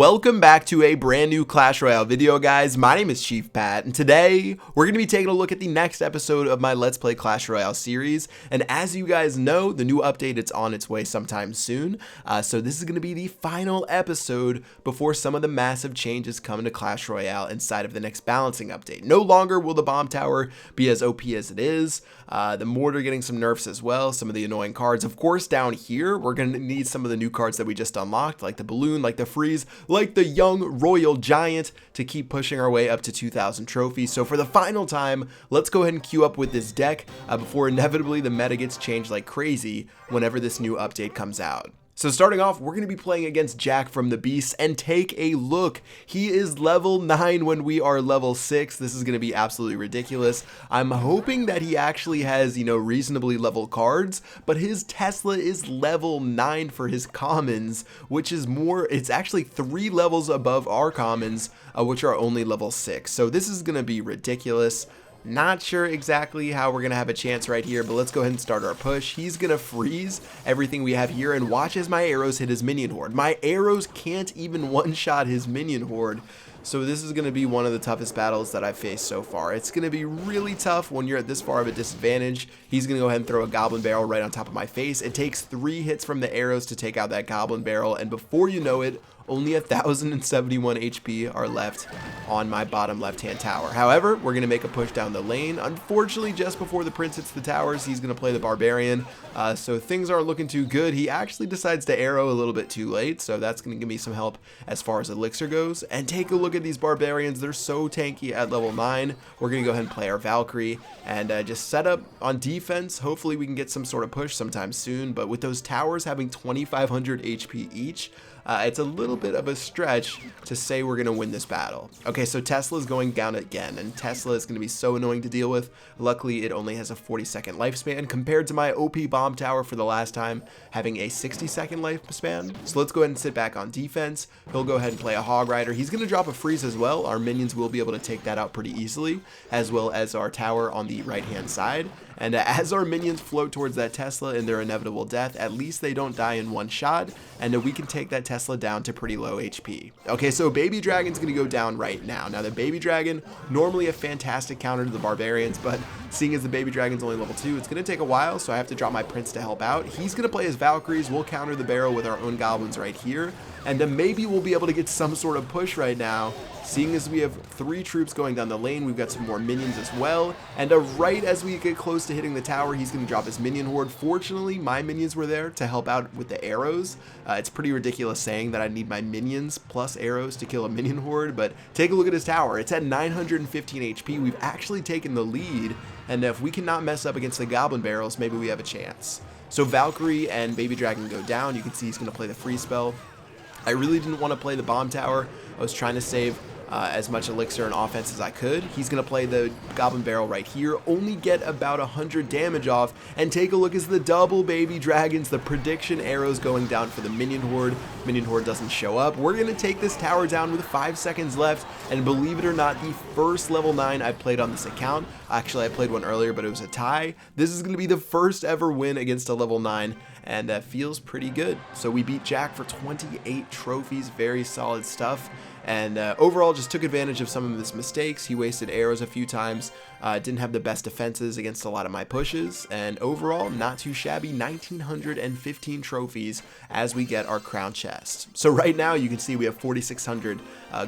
Welcome back to a brand new Clash Royale video, guys. My name is Chief Pat, and today we're going to be taking a look at the next episode of my Let's Play Clash Royale series. And as you guys know, the new update is on its way sometime soon. So this is going to be the final episode before some of the massive changes come into Clash Royale inside of the next balancing update. No longer will the bomb tower be as OP as it is. The mortar getting some nerfs as well, some of the annoying cards. Of course, down here, we're going to need some of the new cards that we just unlocked, like the balloon, like the freeze, like the young royal giant, to keep pushing our way up to 2,000 trophies. So for the final time, let's go ahead and queue up with this deck before inevitably the meta gets changed like crazy whenever this new update comes out. So starting off, we're going to be playing against Jack from the Beast, and take a look. He is level 9 when we are level 6. This is going to be absolutely ridiculous. I'm hoping that he actually has, reasonably level cards, but his Tesla is level 9 for his commons, which is it's actually 3 levels above our commons, which are only level 6. So this is going to be ridiculous. Not sure exactly how we're going to have a chance right here, but let's go ahead and start our push. He's going to freeze everything we have here, and watch as my arrows hit his minion horde. My arrows can't even one-shot his minion horde. So this is going to be one of the toughest battles that I've faced so far. It's going to be really tough when you're at this far of a disadvantage. He's going to go ahead and throw a goblin barrel right on top of my face. It takes 3 hits from the arrows to take out that goblin barrel, and before you know it, only 1,071 HP are left on my bottom left-hand tower. However, we're going to make a push down the lane. Unfortunately, just before the prince hits the towers, he's going to play the barbarian. So things aren't looking too good. He actually decides to arrow a little bit too late, so that's going to give me some help as far as elixir goes. And take a look at these barbarians. They're so tanky at level 9. We're going to go ahead and play our Valkyrie and just set up on defense. Hopefully we can get some sort of push sometime soon, but with those towers having 2,500 HP each, it's a little bit of a stretch to say we're going to win this battle. Okay, so Tesla's going down again, and Tesla is going to be so annoying to deal with. Luckily, it only has a 40-second lifespan compared to my OP bomb tower for the last time having a 60-second lifespan. So let's go ahead and sit back on defense. He'll go ahead and play a Hog Rider. He's going to drop a freeze as well. Our minions will be able to take that out pretty easily, as well as our tower on the right-hand side. And as our minions float towards that Tesla in their inevitable death, at least they don't die in one shot, and we can take that Tesla down to pretty low HP. Okay, so Baby Dragon's going to go down right now. Now, the Baby Dragon, normally a fantastic counter to the Barbarians, but seeing as the Baby Dragon's only level 2, it's going to take a while, so I have to drop my Prince to help out. He's going to play his Valkyries. We'll counter the barrel with our own Goblins right here, and then maybe we'll be able to get some sort of push right now. Seeing as we have 3 troops going down the lane, we've got some more minions as well. And right as we get close to hitting the tower, he's going to drop his minion horde. Fortunately, my minions were there to help out with the arrows. It's pretty ridiculous saying that I need my minions plus arrows to kill a minion horde, but take a look at his tower. It's at 915 HP. We've actually taken the lead, and if we cannot mess up against the goblin barrels, maybe we have a chance. So Valkyrie and Baby Dragon go down. You can see he's going to play the freeze spell. I really didn't want to play the bomb tower. I was trying to save as much elixir and offense as I could. He's going to play the goblin barrel right here, only get about 100 damage off, and take a look as the double Baby Dragons, the prediction arrows going down for the minion horde. Minion horde doesn't show up. We're going to take this tower down with 5 seconds left, and believe it or not, the first level 9 I played on this account. Actually, I played one earlier, but it was a tie. This is going to be the first ever win against a level 9, and that feels pretty good. So we beat Jack for 28 trophies, very solid stuff. And overall just took advantage of some of his mistakes. He wasted arrows a few times, didn't have the best defenses against a lot of my pushes, and overall not too shabby. 1,915 trophies as we get our crown chest. So right now you can see we have 4,600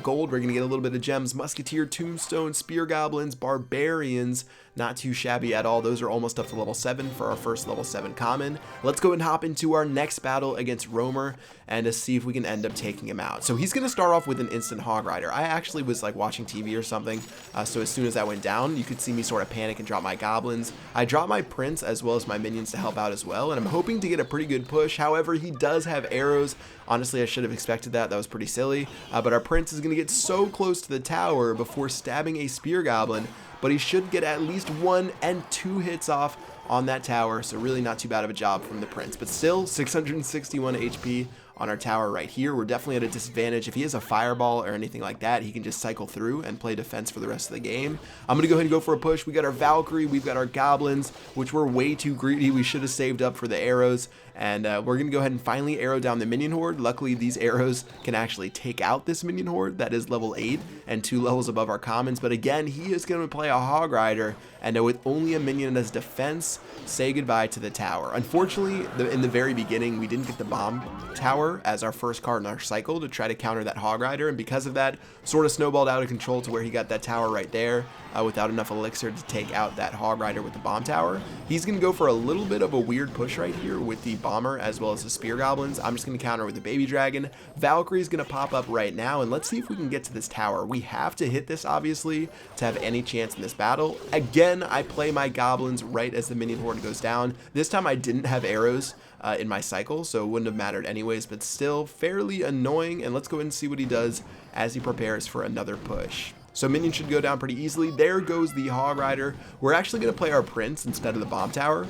gold. We're gonna get a little bit of gems: musketeer, tombstone, spear goblins, barbarians. Not too shabby at all. Those are almost up to level 7 for our first level 7 common. Let's go and hop into our next battle against Romer and to see if we can end up taking him out. So he's going to start off with an instant Hog Rider. I actually was like watching TV or something, so as soon as that went down, you could see me sort of panic and drop my goblins. I dropped my Prince as well as my minions to help out as well, and I'm hoping to get a pretty good push. However, he does have arrows. Honestly, I should have expected that. That was pretty silly, but our Prince is going to get so close to the tower before stabbing a spear goblin, but he should get at least 1 and 2 hits off on that tower, so really not too bad of a job from the Prince. But still, 661 HP on our tower right here. We're definitely at a disadvantage. If he has a fireball or anything like that, he can just cycle through and play defense for the rest of the game. I'm going to go ahead and go for a push. We got our Valkyrie, we've got our goblins, which were way too greedy. We should have saved up for the arrows, And we're going to go ahead and finally arrow down the minion horde. Luckily, these arrows can actually take out this minion horde that is level 8 and 2 levels above our commons. But again, he is going to play a Hog Rider, and with only a minion as defense, say goodbye to the tower. Unfortunately, in the very beginning, we didn't get the bomb tower as our first card in our cycle to try to counter that Hog Rider, and because of that, sort of snowballed out of control to where he got that tower right there without enough elixir to take out that Hog Rider with the bomb tower. He's going to go for a little bit of a weird push right here with the bomber as well as the spear goblins. I'm just going to counter with the baby dragon. Valkyrie's going to pop up right now, and let's see if we can get to this tower. We have to hit this, obviously, to have any chance in this battle. Again, I play my goblins right as the minion horde goes down. This time I didn't have arrows in my cycle, so it wouldn't have mattered anyways, but still fairly annoying. And let's go ahead and see what he does as he prepares for another push. So minion should go down pretty easily. There goes the Hog Rider. We're actually going to play our prince instead of the bomb tower.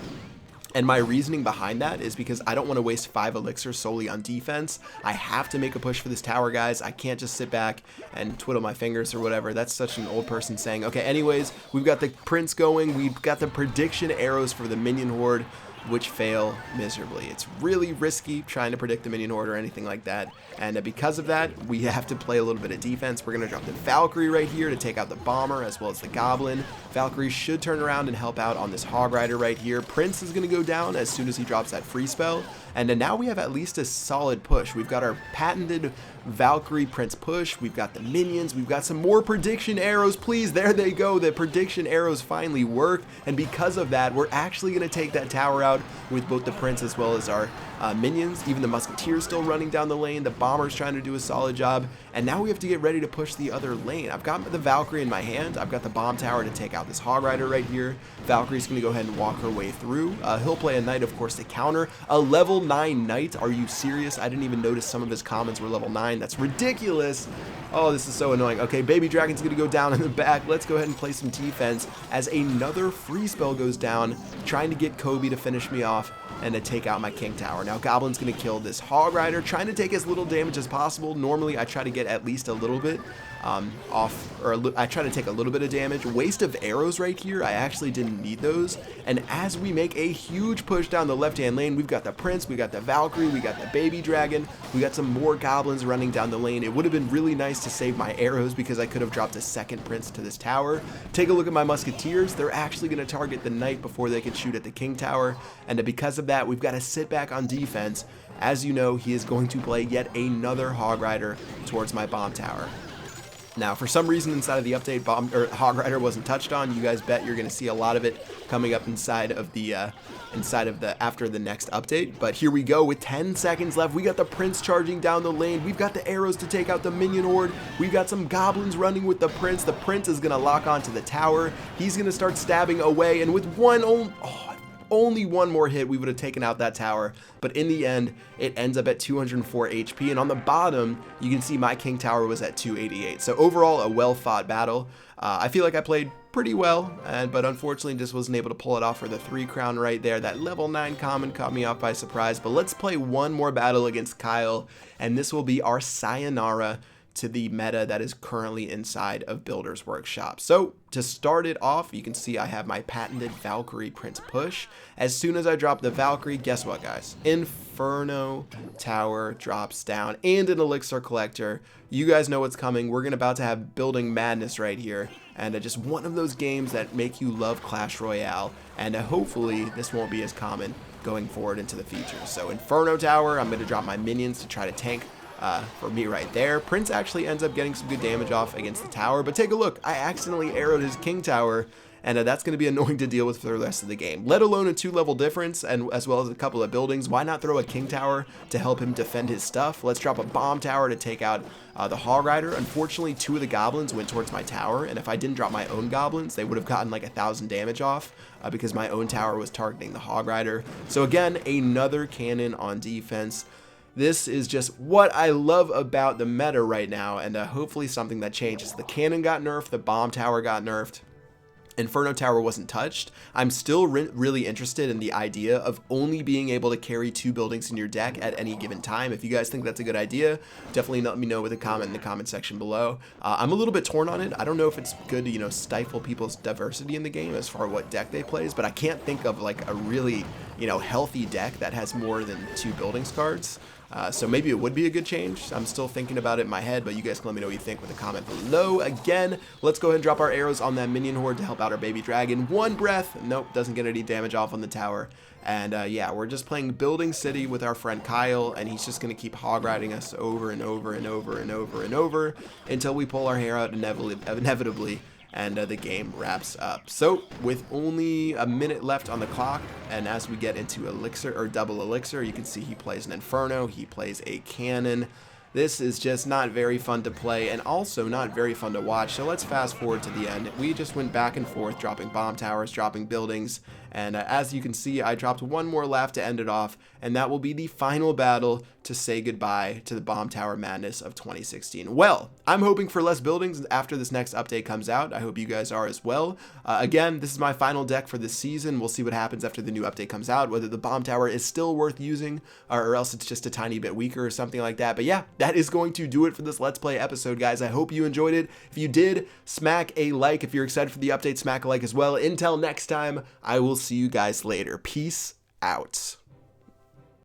And my reasoning behind that is because I don't want to waste 5 elixirs solely on defense. I have to make a push for this tower, guys. I can't just sit back and twiddle my fingers or whatever. That's such an old person saying. Okay, anyways, we've got the prince going. We've got the prediction arrows for the minion horde, which fail miserably. It's really risky trying to predict the minion horde or anything like that. And because of that, we have to play a little bit of defense. We're going to drop the Valkyrie right here to take out the bomber as well as the goblin. Valkyrie should turn around and help out on this Hog Rider right here. Prince is going to go down as soon as he drops that free spell. And then now we have at least a solid push. We've got our patented Valkyrie Prince push. We've got the minions. We've got some more prediction arrows. Please, there they go. The prediction arrows finally work. And because of that, we're actually going to take that tower out with both the Prince as well as our minions. Even the Musketeer's still running down the lane. The Bomber's trying to do a solid job. And now we have to get ready to push the other lane. I've got the Valkyrie in my hand. I've got the bomb tower to take out this Hog Rider right here. Valkyrie's going to go ahead and walk her way through. He'll play a Knight, of course, to counter. A level 9 Knight? Are you serious? I didn't even notice some of his commons were level 9. That's ridiculous. Oh, this is so annoying. Okay, Baby Dragon's going to go down in the back. Let's go ahead and play some defense as another free spell goes down, trying to get Kobe to finish me off and to take out my King Tower. Now, Goblin's going to kill this Hog Rider, trying to take as little damage as possible. Normally, I try to get at least a little bit I try to take a little bit of damage. Waste of arrows right here. I actually didn't need those. And as we make a huge push down the left-hand lane, we've got the Prince, we got the Valkyrie, we got the Baby Dragon, we got some more goblins running down the lane. It would have been really nice to save my arrows because I could have dropped a second Prince to this tower. Take a look at my Musketeers. They're actually going to target the Knight before they can shoot at the King Tower. And because of that, we've got to sit back on defense. As you know, he is going to play yet another Hog Rider towards my bomb tower. Now, for some reason inside of the update, Hog Rider wasn't touched on. You guys bet you're going to see a lot of it coming up inside of the after the next update. But here we go with 10 seconds left. We got the Prince charging down the lane. We've got the arrows to take out the minion horde. We've got some goblins running with the Prince. The Prince is going to lock onto the tower. He's going to start stabbing away, and with only one more hit, we would have taken out that tower. But in the end, it ends up at 204 HP. And on the bottom, you can see my King Tower was at 288. So overall, a well-fought battle. I feel like I played pretty well, but unfortunately just wasn't able to pull it off for the 3 crown right there. That level 9 common caught me off by surprise. But let's play one more battle against Kyle, and this will be our sayonara to the meta that is currently inside of Builder's Workshop. So to start it off, you can see I have my patented Valkyrie Prince push. As soon as I drop the Valkyrie, guess what, guys? Inferno Tower drops down and an Elixir Collector. You guys know what's coming. We're about to have building madness right here, and just one of those games that make you love Clash Royale, and hopefully this won't be as common going forward into the future. So Inferno Tower, I'm going to drop my minions to try to tank for me right there. Prince actually ends up getting some good damage off against the tower, but take a look. I accidentally arrowed his King Tower, and that's going to be annoying to deal with for the rest of the game, let alone a 2-level difference, and as well as a couple of buildings. Why not throw a King Tower to help him defend his stuff? Let's drop a bomb tower to take out the Hog Rider. Unfortunately, 2 of the goblins went towards my tower, and if I didn't drop my own goblins, they would have gotten like 1,000 damage off because my own tower was targeting the Hog Rider. So again, another cannon on defense. This is just what I love about the meta right now, and hopefully something that changes. The cannon got nerfed, the bomb tower got nerfed, Inferno Tower wasn't touched. I'm still really interested in the idea of only being able to carry 2 buildings in your deck at any given time. If you guys think that's a good idea, definitely let me know with a comment in the comment section below. I'm a little bit torn on it. I don't know if it's good to, you know, stifle people's diversity in the game as far as what deck they plays, but I can't think of like a really, you know, healthy deck that has more than 2 buildings cards. So maybe it would be a good change. I'm still thinking about it in my head, but you guys can let me know what you think with a comment below. Again, let's go ahead and drop our arrows on that minion horde to help out our baby dragon. One breath. Nope, doesn't get any damage off on the tower. And yeah, we're just playing Building City with our friend Kyle, and he's just going to keep hog riding us over and over and over and over and over until we pull our hair out inevitably. And the game wraps up. So with only a minute left on the clock, and as we get into elixir or double elixir, you can see he plays an Inferno, he plays a cannon. This is just not very fun to play and also not very fun to watch. So let's fast forward to the end. We just went back and forth, dropping bomb towers, dropping buildings. And as you can see, I dropped one more laugh to end it off, and that will be the final battle to say goodbye to the bomb tower madness of 2016. Well, I'm hoping for less buildings after this next update comes out. I hope you guys are as well. Again, this is my final deck for this season. We'll see what happens after the new update comes out, whether the bomb tower is still worth using or else it's just a tiny bit weaker or something like that. But yeah, that is going to do it for this Let's Play episode, guys. I hope you enjoyed it. If you did, smack a like. If you're excited for the update, smack a like as well. Until next time, I will see you guys later. Peace out.